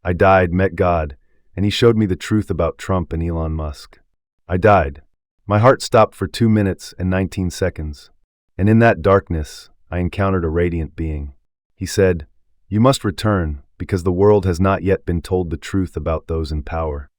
I died, met God, and he showed me the truth about Trump and Elon Musk. I died. My heart stopped for 2 minutes and 19 seconds. And in that darkness, I encountered a radiant being. He said, "You must return, because the world has not yet been told the truth about those in power."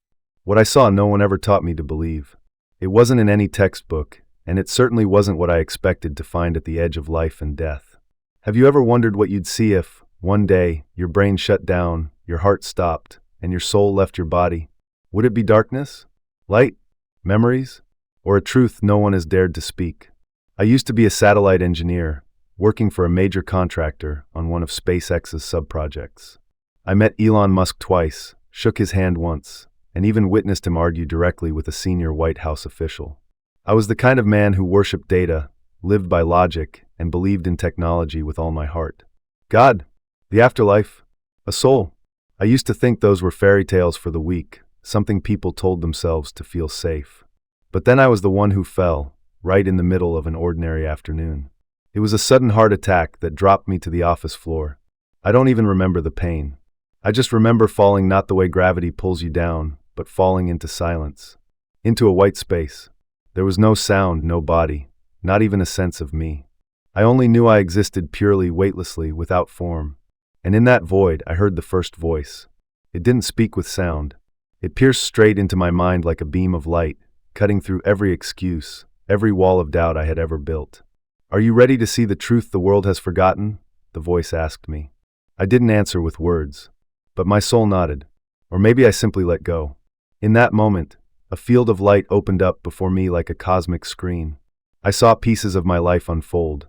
What I saw, no one ever taught me to believe. It wasn't in any textbook, and it certainly wasn't what I expected to find at the edge of life and death. Have you ever wondered what you'd see if, one day, your brain shut down, your heart stopped, and your soul left your body? Would it be darkness? Light? Memories? Or a truth no one has dared to speak? I used to be a satellite engineer, working for a major contractor on one of SpaceX's sub-projects. I met Elon Musk twice, shook his hand once, and even witnessed him argue directly with a senior White House official. I was the kind of man who worshipped data, lived by logic, and believed in technology with all my heart. God, the afterlife, a soul. I used to think those were fairy tales for the weak, something people told themselves to feel safe. But then I was the one who fell, right in the middle of an ordinary afternoon. It was a sudden heart attack that dropped me to the office floor. I don't even remember the pain. I just remember falling not the way gravity pulls you down, but falling into silence. Into a white space. There was no sound, no body, not even a sense of me. I only knew I existed purely, weightlessly, without form. And in that void, I heard the first voice. It didn't speak with sound. It pierced straight into my mind like a beam of light, cutting through every excuse, every wall of doubt I had ever built. "Are you ready to see the truth the world has forgotten?" the voice asked me. I didn't answer with words, but my soul nodded. Or maybe I simply let go. In that moment, a field of light opened up before me like a cosmic screen. I saw pieces of my life unfold.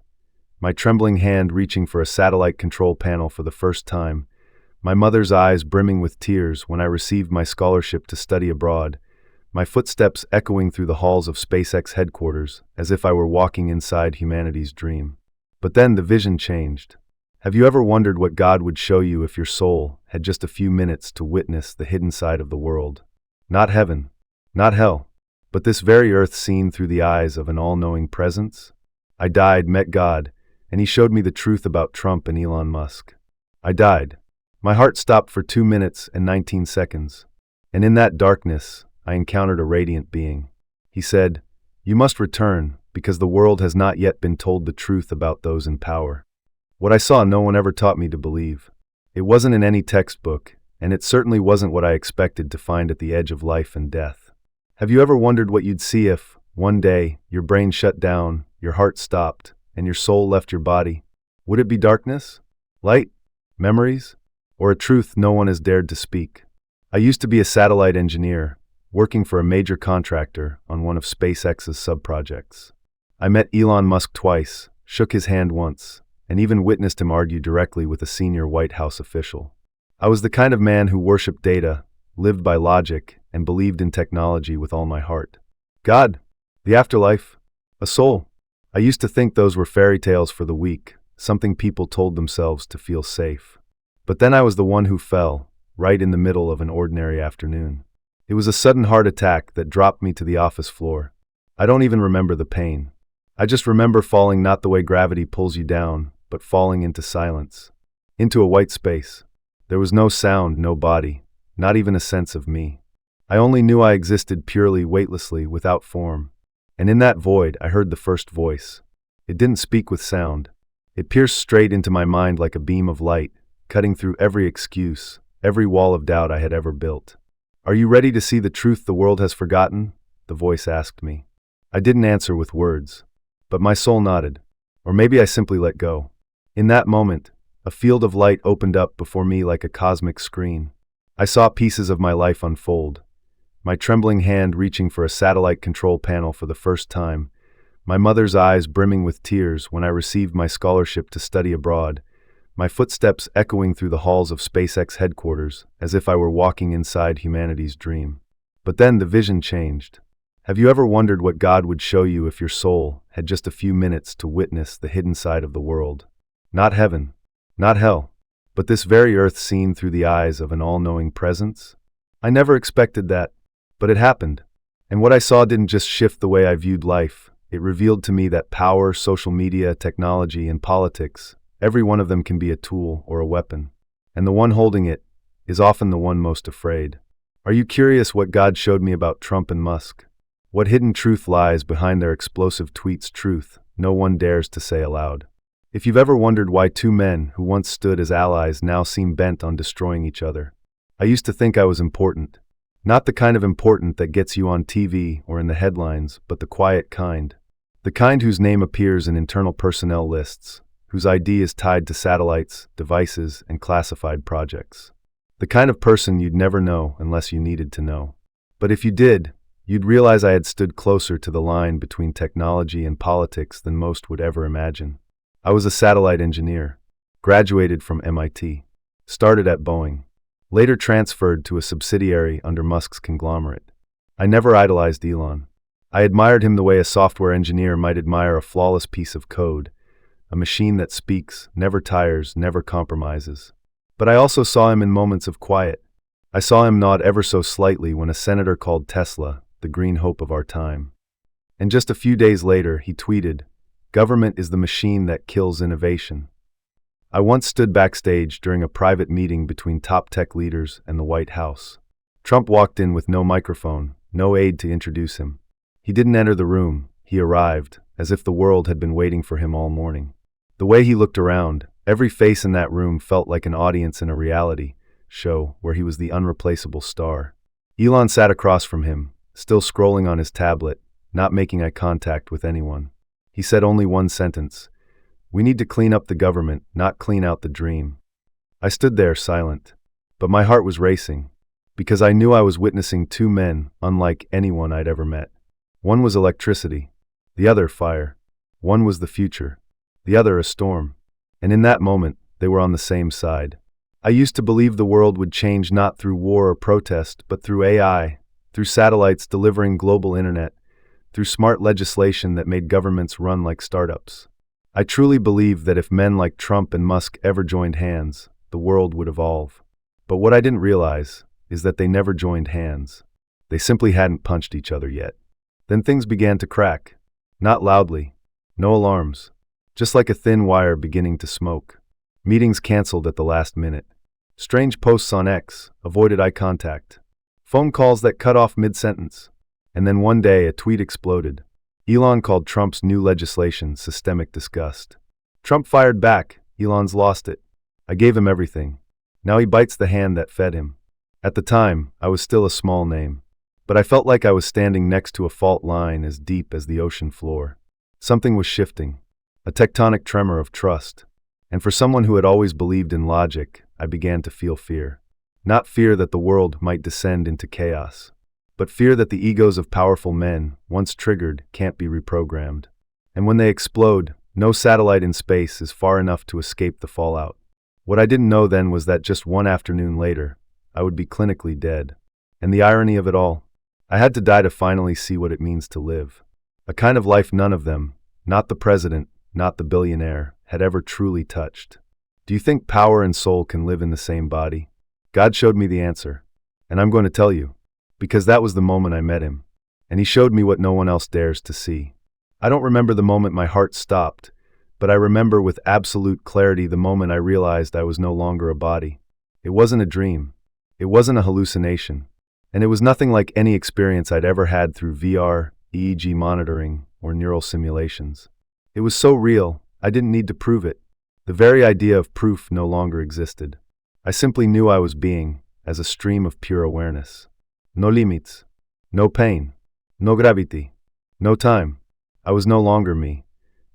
My trembling hand reaching for a satellite control panel for the first time, my mother's eyes brimming with tears when I received my scholarship to study abroad, my footsteps echoing through the halls of SpaceX headquarters as if I were walking inside humanity's dream. But then the vision changed. Have you ever wondered what God would show you if your soul had just a few minutes to witness the hidden side of the world? Not heaven, not hell, but this very earth seen through the eyes of an all-knowing presence? I died, met God, and he showed me the truth about Trump and Elon Musk. I died. My heart stopped for 2 minutes and 19 seconds. And in that darkness, I encountered a radiant being. He said, "You must return, because the world has not yet been told the truth about those in power." What I saw, no one ever taught me to believe. It wasn't in any textbook, and it certainly wasn't what I expected to find at the edge of life and death. Have you ever wondered what you'd see if, one day, your brain shut down, your heart stopped, and your soul left your body? Would it be darkness? Light? Memories? Or a truth no one has dared to speak? I used to be a satellite engineer, working for a major contractor on one of SpaceX's sub-projects. I met Elon Musk twice, shook his hand once, and even witnessed him argue directly with a senior White House official. I was the kind of man who worshipped data, lived by logic, and believed in technology with all my heart. God, the afterlife, a soul. I used to think those were fairy tales for the weak, something people told themselves to feel safe. But then I was the one who fell, right in the middle of an ordinary afternoon. It was a sudden heart attack that dropped me to the office floor. I don't even remember the pain. I just remember falling not the way gravity pulls you down, but falling into silence. Into a white space. There was no sound, no body, not even a sense of me. I only knew I existed purely, weightlessly, without form. And in that void, I heard the first voice. It didn't speak with sound. It pierced straight into my mind like a beam of light, cutting through every excuse, every wall of doubt I had ever built. "Are you ready to see the truth the world has forgotten?" the voice asked me. I didn't answer with words, but my soul nodded. Or maybe I simply let go. In that moment, a field of light opened up before me like a cosmic screen. I saw pieces of my life unfold. My trembling hand reaching for a satellite control panel for the first time, my mother's eyes brimming with tears when I received my scholarship to study abroad, my footsteps echoing through the halls of SpaceX headquarters as if I were walking inside humanity's dream. But then the vision changed. Have you ever wondered what God would show you if your soul had just a few minutes to witness the hidden side of the world? Not heaven, not hell, but this very earth seen through the eyes of an all-knowing presence? I never expected that, but it happened. And what I saw didn't just shift the way I viewed life. It revealed to me that power, social media, technology, and politics, every one of them can be a tool or a weapon. And the one holding it, is often the one most afraid. Are you curious what God showed me about Trump and Musk? What hidden truth lies behind their explosive tweets? Truth no one dares to say aloud. If you've ever wondered why two men who once stood as allies now seem bent on destroying each other. I used to think I was important. Not the kind of important that gets you on TV or in the headlines, but the quiet kind. The kind whose name appears in internal personnel lists, whose ID is tied to satellites, devices, and classified projects. The kind of person you'd never know unless you needed to know. But if you did, you'd realize I had stood closer to the line between technology and politics than most would ever imagine. I was a satellite engineer, graduated from MIT, started at Boeing, later transferred to a subsidiary under Musk's conglomerate. I never idolized Elon. I admired him the way a software engineer might admire a flawless piece of code, a machine that speaks, never tires, never compromises. But I also saw him in moments of quiet. I saw him nod ever so slightly when a senator called Tesla the green hope of our time. And just a few days later, he tweeted, "Government is the machine that kills innovation." I once stood backstage during a private meeting between top tech leaders and the White House. Trump walked in with no microphone, no aide to introduce him. He didn't enter the room, he arrived, as if the world had been waiting for him all morning. The way he looked around, every face in that room felt like an audience in a reality show where he was the unreplaceable star. Elon sat across from him, still scrolling on his tablet, not making eye contact with anyone. He said only one sentence: "We need to clean up the government, not clean out the dream." I stood there silent, but my heart was racing, because I knew I was witnessing two men unlike anyone I'd ever met. One was electricity, the other fire. One was the future, the other a storm. And in that moment, they were on the same side. I used to believe the world would change not through war or protest, but through AI, through satellites delivering global internet, through smart legislation that made governments run like startups. I truly believe that if men like Trump and Musk ever joined hands, the world would evolve. But what I didn't realize is that they never joined hands. They simply hadn't punched each other yet. Then things began to crack. Not loudly. No alarms. Just like a thin wire beginning to smoke. Meetings canceled at the last minute. Strange posts on X, avoided eye contact. Phone calls that cut off mid-sentence. And then one day a tweet exploded. Elon called Trump's new legislation systemic disgust. Trump fired back. Elon's lost it. I gave him everything. Now he bites the hand that fed him. At the time, I was still a small name. But I felt like I was standing next to a fault line as deep as the ocean floor. Something was shifting. A tectonic tremor of trust. And for someone who had always believed in logic, I began to feel fear. Not fear that the world might descend into chaos, but fear that the egos of powerful men, once triggered, can't be reprogrammed. And when they explode, no satellite in space is far enough to escape the fallout. What I didn't know then was that just one afternoon later, I would be clinically dead. And the irony of it all, I had to die to finally see what it means to live. A kind of life none of them, not the president, not the billionaire, had ever truly touched. Do you think power and soul can live in the same body? God showed me the answer. And I'm going to tell you. Because that was the moment I met him. And he showed me what no one else dares to see. I don't remember the moment my heart stopped, but I remember with absolute clarity the moment I realized I was no longer a body. It wasn't a dream. It wasn't a hallucination. And it was nothing like any experience I'd ever had through VR, EEG monitoring, or neural simulations. It was so real, I didn't need to prove it. The very idea of proof no longer existed. I simply knew I was being, as a stream of pure awareness. No limits. No pain. No gravity. No time. I was no longer me.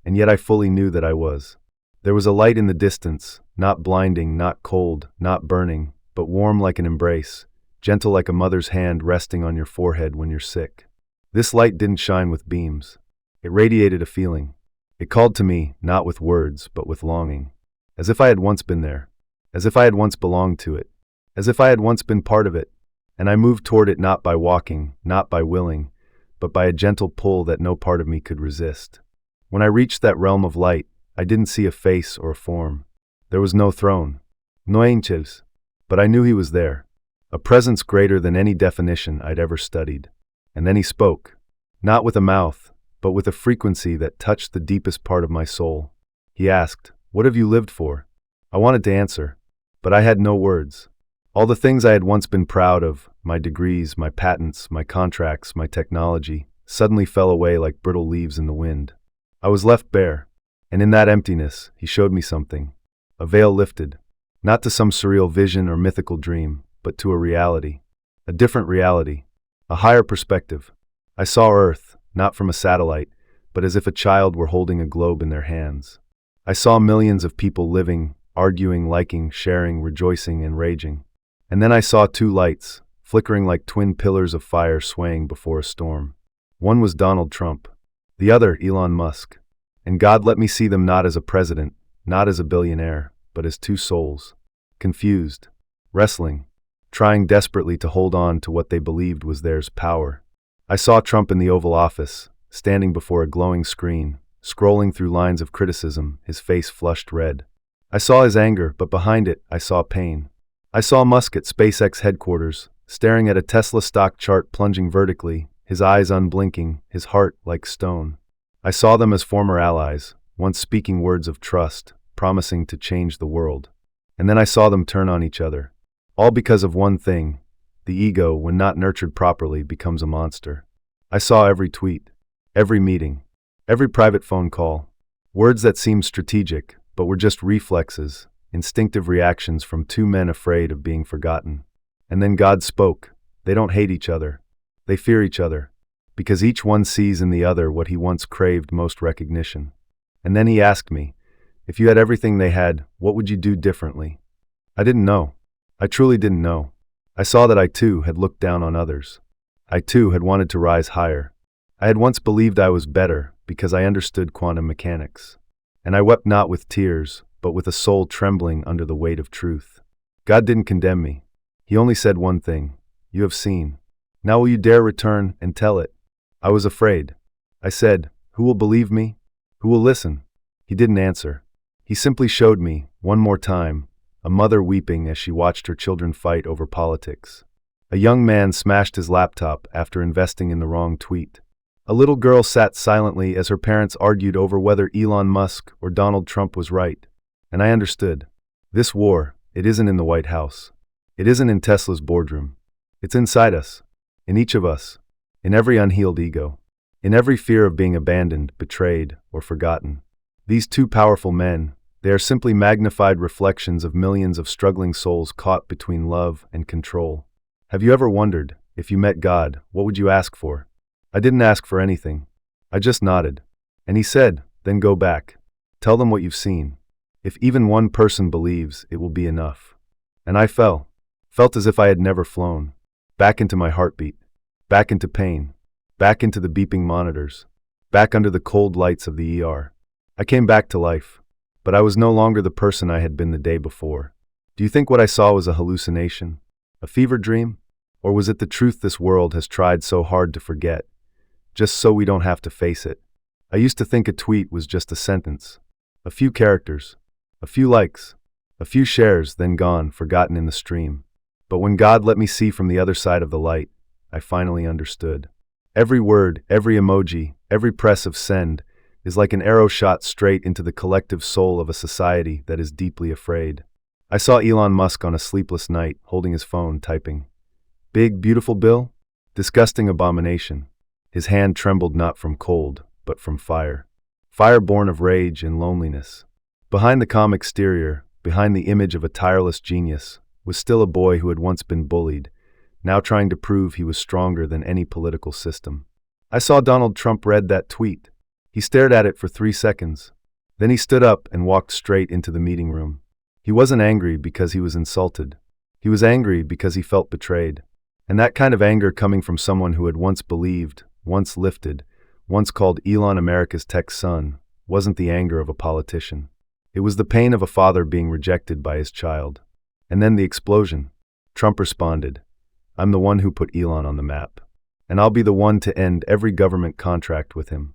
And yet I fully knew that I was. There was a light in the distance, not blinding, not cold, not burning, but warm like an embrace, gentle like a mother's hand resting on your forehead when you're sick. This light didn't shine with beams. It radiated a feeling. It called to me, not with words, but with longing. As if I had once been there. As if I had once belonged to it. As if I had once been part of it. And I moved toward it not by walking, not by willing, but by a gentle pull that no part of me could resist. When I reached that realm of light, I didn't see a face or a form. There was no throne. No angels. But I knew he was there. A presence greater than any definition I'd ever studied. And then he spoke. Not with a mouth, but with a frequency that touched the deepest part of my soul. He asked, "What have you lived for?" I wanted to answer, but I had no words. All the things I had once been proud of, my degrees, my patents, my contracts, my technology, suddenly fell away like brittle leaves in the wind. I was left bare. And in that emptiness, he showed me something. A veil lifted. Not to some surreal vision or mythical dream, but to a reality. A different reality. A higher perspective. I saw Earth, not from a satellite, but as if a child were holding a globe in their hands. I saw millions of people living, arguing, liking, sharing, rejoicing, and raging. And then I saw two lights, flickering like twin pillars of fire swaying before a storm. One was Donald Trump. The other, Elon Musk. And God let me see them not as a president, not as a billionaire, but as two souls. Confused. Wrestling. Trying desperately to hold on to what they believed was theirs: power. I saw Trump in the Oval Office, standing before a glowing screen, scrolling through lines of criticism, his face flushed red. I saw his anger, but behind it, I saw pain. I saw Musk at SpaceX headquarters, staring at a Tesla stock chart plunging vertically, his eyes unblinking, his heart like stone. I saw them as former allies, once speaking words of trust, promising to change the world. And then I saw them turn on each other. All because of one thing: the ego, when not nurtured properly, becomes a monster. I saw every tweet, every meeting, every private phone call. Words that seemed strategic, but were just reflexes, instinctive reactions from two men afraid of being forgotten. And then God spoke. They don't hate each other. They fear each other, because each one sees in the other what he once craved most: recognition. And then he asked me, if you had everything they had, what would you do differently? I didn't know. I truly didn't know. I saw that I too had looked down on others. I too had wanted to rise higher. I had once believed I was better because I understood quantum mechanics. And I wept not with tears, but with a soul trembling under the weight of truth. God didn't condemn me. He only said one thing: you have seen. Now will you dare return and tell it? I was afraid. I said, who will believe me? Who will listen? He didn't answer. He simply showed me, one more time, a mother weeping as she watched her children fight over politics. A young man smashed his laptop after investing in the wrong tweet. A little girl sat silently as her parents argued over whether Elon Musk or Donald Trump was right. And I understood. This war, it isn't in the White House. It isn't in Tesla's boardroom. It's inside us. In each of us. In every unhealed ego. In every fear of being abandoned, betrayed, or forgotten. These two powerful men, they are simply magnified reflections of millions of struggling souls caught between love and control. Have you ever wondered, if you met God, what would you ask for? I didn't ask for anything. I just nodded. And he said, then go back. Tell them what you've seen. If even one person believes, it will be enough. And I felt as if I had never flown. Back into my heartbeat. Back into pain. Back into the beeping monitors. Back under the cold lights of the ER. I came back to life. But I was no longer the person I had been the day before. Do you think what I saw was a hallucination? A fever dream? Or was it the truth this world has tried so hard to forget, just so we don't have to face it? I used to think a tweet was just a sentence. A few characters. A few likes. A few shares, then gone, forgotten in the stream. But when God let me see from the other side of the light, I finally understood. Every word, every emoji, every press of send is like an arrow shot straight into the collective soul of a society that is deeply afraid. I saw Elon Musk on a sleepless night, holding his phone, typing, "Big, beautiful bill? Disgusting abomination." His hand trembled not from cold, but from fire. Fire born of rage and loneliness. Behind the calm exterior, behind the image of a tireless genius, was still a boy who had once been bullied, now trying to prove he was stronger than any political system. I saw Donald Trump read that tweet. He stared at it for 3 seconds. Then he stood up and walked straight into the meeting room. He wasn't angry because he was insulted. He was angry because he felt betrayed. And that kind of anger coming from someone who had once believed, once lifted, once called Elon America's tech son, wasn't the anger of a politician. It was the pain of a father being rejected by his child. And then the explosion. Trump responded, "I'm the one who put Elon on the map. And I'll be the one to end every government contract with him."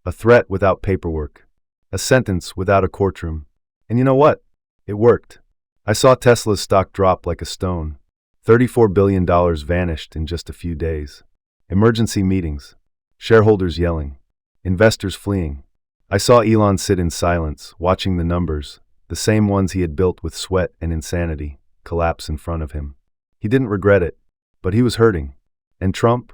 A threat without paperwork. A sentence without a courtroom. And you know what? It worked. I saw Tesla's stock drop like a stone. $34 billion vanished in just a few days. Emergency meetings. Shareholders yelling. Investors fleeing. I saw Elon sit in silence, watching the numbers, the same ones he had built with sweat and insanity, collapse in front of him. He didn't regret it, but he was hurting. And Trump?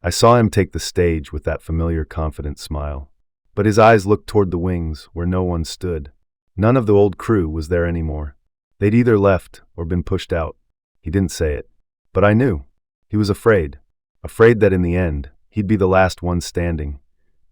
I saw him take the stage with that familiar confident smile. But his eyes looked toward the wings where no one stood. None of the old crew was there anymore. They'd either left or been pushed out. He didn't say it. But I knew. He was afraid. Afraid that in the end, he'd be the last one standing,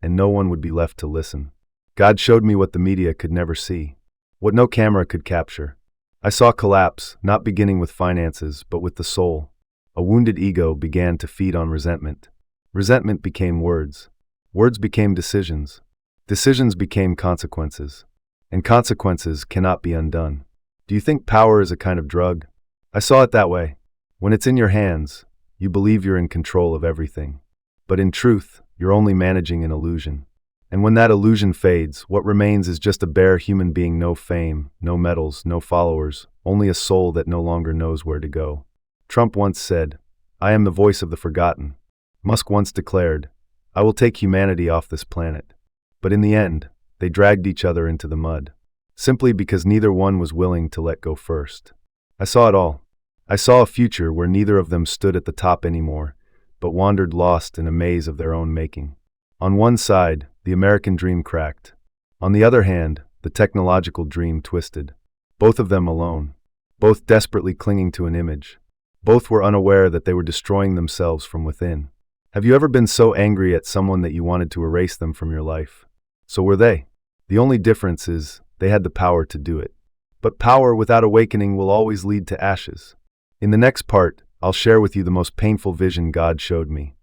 and no one would be left to listen. God showed me what the media could never see, what no camera could capture. I saw collapse, not beginning with finances, but with the soul. A wounded ego began to feed on resentment. Resentment became words. Words became decisions. Decisions became consequences. And consequences cannot be undone. Do you think power is a kind of drug? I saw it that way. When it's in your hands, you believe you're in control of everything. But in truth, you're only managing an illusion. And when that illusion fades, what remains is just a bare human being, no fame, no medals, no followers, only a soul that no longer knows where to go. Trump once said, "I am the voice of the forgotten." Musk once declared, "I will take humanity off this planet." But in the end, they dragged each other into the mud, simply because neither one was willing to let go first. I saw it all. I saw a future where neither of them stood at the top anymore, but wandered lost in a maze of their own making. On one side, the American dream cracked. On the other hand, the technological dream twisted. Both of them alone. Both desperately clinging to an image. Both were unaware that they were destroying themselves from within. Have you ever been so angry at someone that you wanted to erase them from your life? So were they. The only difference is they had the power to do it. But power without awakening will always lead to ashes. In the next part, I'll share with you the most painful vision God showed me.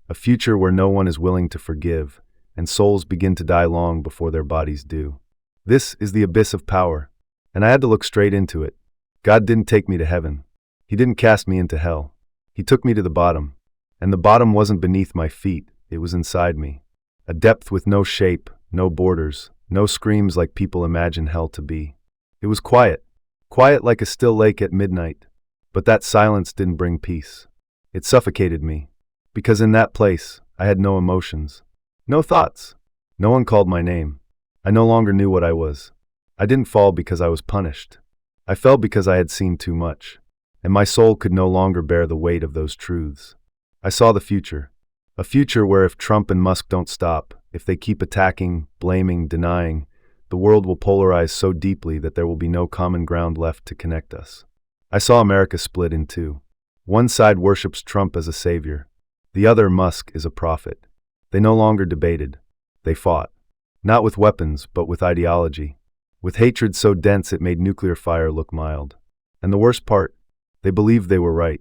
A future where no one is willing to forgive, and souls begin to die long before their bodies do. This is the abyss of power, and I had to look straight into it. God didn't take me to heaven. He didn't cast me into hell. He took me to the bottom. And the bottom wasn't beneath my feet, it was inside me. A depth with no shape, no borders, no screams like people imagine hell to be. It was quiet. Quiet like a still lake at midnight. But that silence didn't bring peace. It suffocated me. Because in that place, I had no emotions. No thoughts. No one called my name. I no longer knew what I was. I didn't fall because I was punished. I fell because I had seen too much. And my soul could no longer bear the weight of those truths. I saw the future. A future where if Trump and Musk don't stop, if they keep attacking, blaming, denying, the world will polarize so deeply that there will be no common ground left to connect us. I saw America split in two. One side worships Trump as a savior. The other, Musk, is a prophet. They no longer debated. They fought. Not with weapons, but with ideology. With hatred so dense it made nuclear fire look mild. And the worst part, they believed they were right.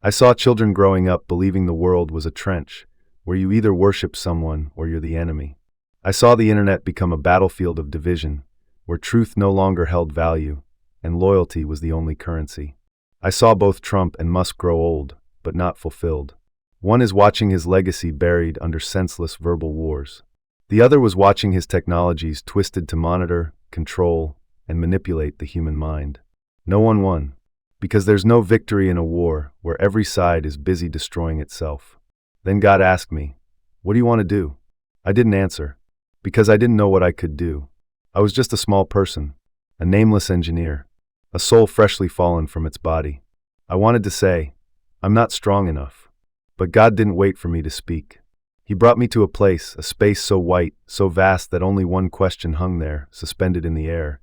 I saw children growing up believing the world was a trench, where you either worship someone or you're the enemy. I saw the internet become a battlefield of division, where truth no longer held value, and loyalty was the only currency. I saw both Trump and Musk grow old, but not fulfilled. One is watching his legacy buried under senseless verbal wars. The other was watching his technologies twisted to monitor, control, and manipulate the human mind. No one won, because there's no victory in a war where every side is busy destroying itself. Then God asked me, "What do you want to do?" I didn't answer, because I didn't know what I could do. I was just a small person, a nameless engineer, a soul freshly fallen from its body. I wanted to say, "I'm not strong enough." But God didn't wait for me to speak. He brought me to a place, a space so white, so vast that only one question hung there, suspended in the air.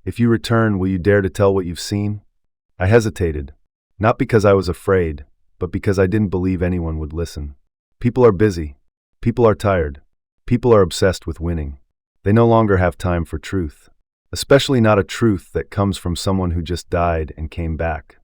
"If you return, will you dare to tell what you've seen?" I hesitated, not because I was afraid, but because I didn't believe anyone would listen. People are busy. People are tired. People are obsessed with winning. They no longer have time for truth. Especially not a truth that comes from someone who just died and came back.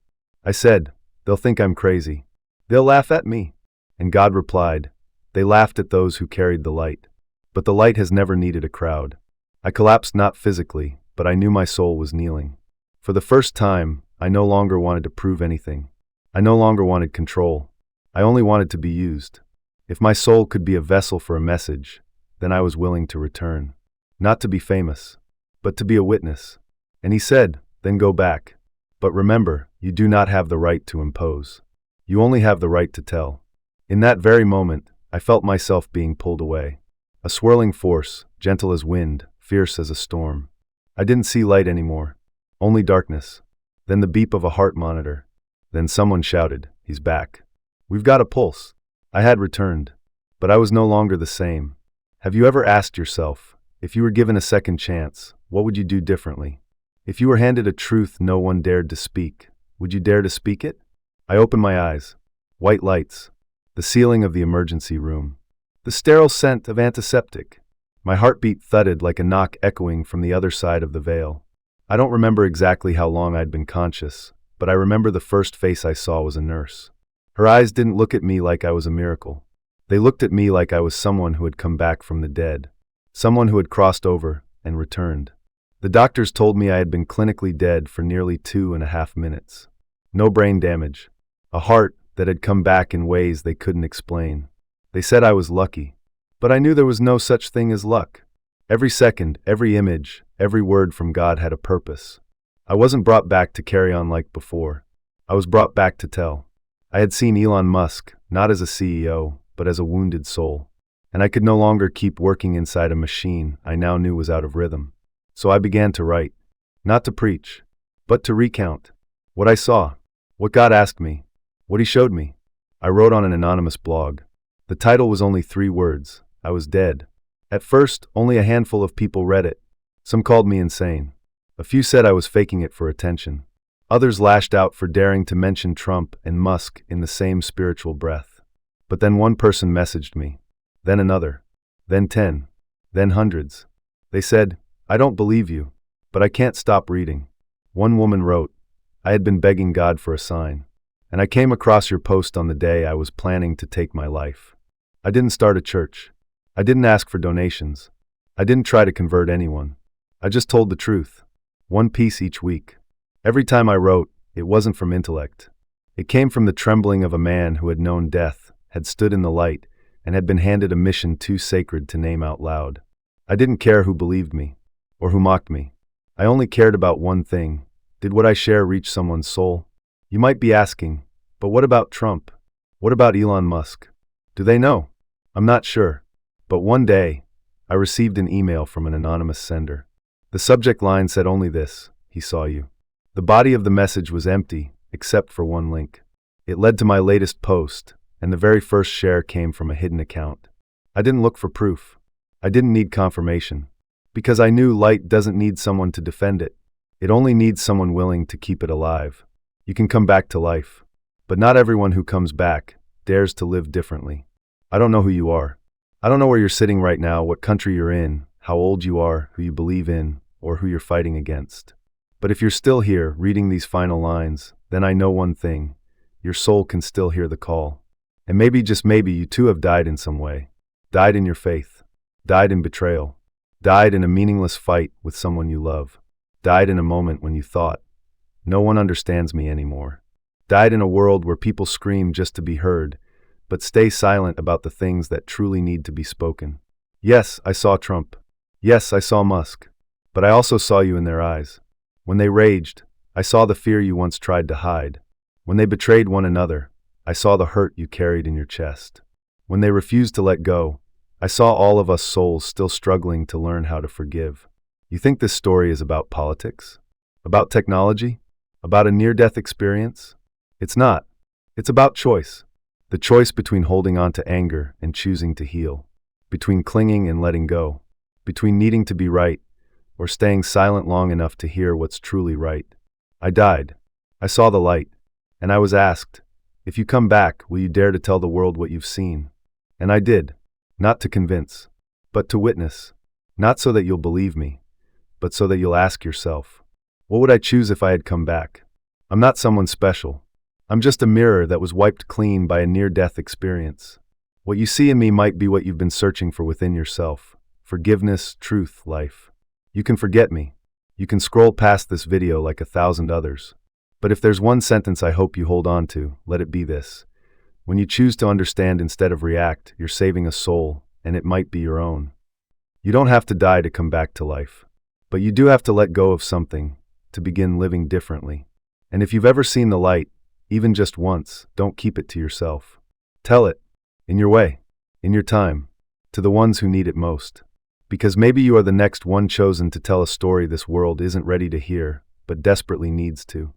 I said, "They'll think I'm crazy. They'll laugh at me." And God replied, "They laughed at those who carried the light. But the light has never needed a crowd." I collapsed not physically, but I knew my soul was kneeling. For the first time, I no longer wanted to prove anything. I no longer wanted control. I only wanted to be used. If my soul could be a vessel for a message, then I was willing to return. Not to be famous, but to be a witness. And he said, "Then go back. But remember, you do not have the right to impose. You only have the right to tell." In that very moment, I felt myself being pulled away. A swirling force, gentle as wind, fierce as a storm. I didn't see light anymore, only darkness. then the beep of a heart monitor. Then someone shouted, "He's back. We've got a pulse." I had returned, but I was no longer the same. Have you ever asked yourself, if you were given a second chance, what would you do differently? If you were handed a truth no one dared to speak, would you dare to speak it? I opened my eyes. White lights. The ceiling of the emergency room. The sterile scent of antiseptic. My heartbeat thudded like a knock echoing from the other side of the veil. I don't remember exactly how long I'd been conscious, but I remember the first face I saw was a nurse. Her eyes didn't look at me like I was a miracle. They looked at me like I was someone who had come back from the dead. Someone who had crossed over and returned. The doctors told me I had been clinically dead for nearly 2.5 minutes. No brain damage. A heart that had come back in ways they couldn't explain. They said I was lucky, but I knew there was no such thing as luck. Every second, every image, every word from God had a purpose. I wasn't brought back to carry on like before. I was brought back to tell. I had seen Elon Musk, not as a CEO, but as a wounded soul. And I could no longer keep working inside a machine I now knew was out of rhythm. So I began to write. Not to preach, but to recount. What I saw. What God asked me. What He showed me. I wrote on an anonymous blog. The title was only 3 words. I was dead. At first, only a handful of people read it. Some called me insane. A few said I was faking it for attention. Others lashed out for daring to mention Trump and Musk in the same spiritual breath. But then one person messaged me. Then another. Then 10. Then hundreds. They said, "I don't believe you, but I can't stop reading." One woman wrote, "I had been begging God for a sign, and I came across your post on the day I was planning to take my life. I didn't start a church. I didn't ask for donations. I didn't try to convert anyone. I just told the truth. One piece each week. Every time I wrote, it wasn't from intellect. It came from the trembling of a man who had known death, had stood in the light, and had been handed a mission too sacred to name out loud. I didn't care who believed me, or who mocked me. I only cared about one thing. Did what I share reach someone's soul? You might be asking, but what about Trump? What about Elon Musk? Do they know? I'm not sure. But one day, I received an email from an anonymous sender. The subject line said only this: "He saw you." The body of the message was empty, except for one link. It led to my latest post, and the very first share came from a hidden account. I didn't look for proof. I didn't need confirmation. Because I knew light doesn't need someone to defend it. It only needs someone willing to keep it alive. You can come back to life. But not everyone who comes back dares to live differently. I don't know who you are. I don't know where you're sitting right now, what country you're in, how old you are, who you believe in, or who you're fighting against. But if you're still here, reading these final lines, then I know one thing. Your soul can still hear the call. And maybe, just maybe, you too have died in some way. Died in your faith. Died in betrayal. Died in a meaningless fight with someone you love. Died in a moment when you thought, "No one understands me anymore." Died in a world where people scream just to be heard, but stay silent about the things that truly need to be spoken. Yes, I saw Trump. Yes, I saw Musk. But I also saw you in their eyes. When they raged, I saw the fear you once tried to hide. When they betrayed one another, I saw the hurt you carried in your chest. When they refused to let go, I saw all of us souls still struggling to learn how to forgive. You think this story is about politics? About technology? About a near-death experience? It's not. It's about choice. The choice between holding on to anger and choosing to heal. Between clinging and letting go. Between needing to be right or staying silent long enough to hear what's truly right. I died. I saw the light. And I was asked, if you come back, will you dare to tell the world what you've seen? And I did. Not to convince, but to witness. Not so that you'll believe me, but so that you'll ask yourself, what would I choose if I had come back? I'm not someone special. I'm just a mirror that was wiped clean by a near-death experience. What you see in me might be what you've been searching for within yourself. Forgiveness, truth, life. You can forget me. You can scroll past this video like 1,000 others. But if there's one sentence I hope you hold on to, let it be this. When you choose to understand instead of react, you're saving a soul, and it might be your own. You don't have to die to come back to life. But you do have to let go of something, to begin living differently. And if you've ever seen the light, even just once, don't keep it to yourself. Tell it, in your way, in your time, to the ones who need it most. Because maybe you are the next one chosen to tell a story this world isn't ready to hear, but desperately needs to.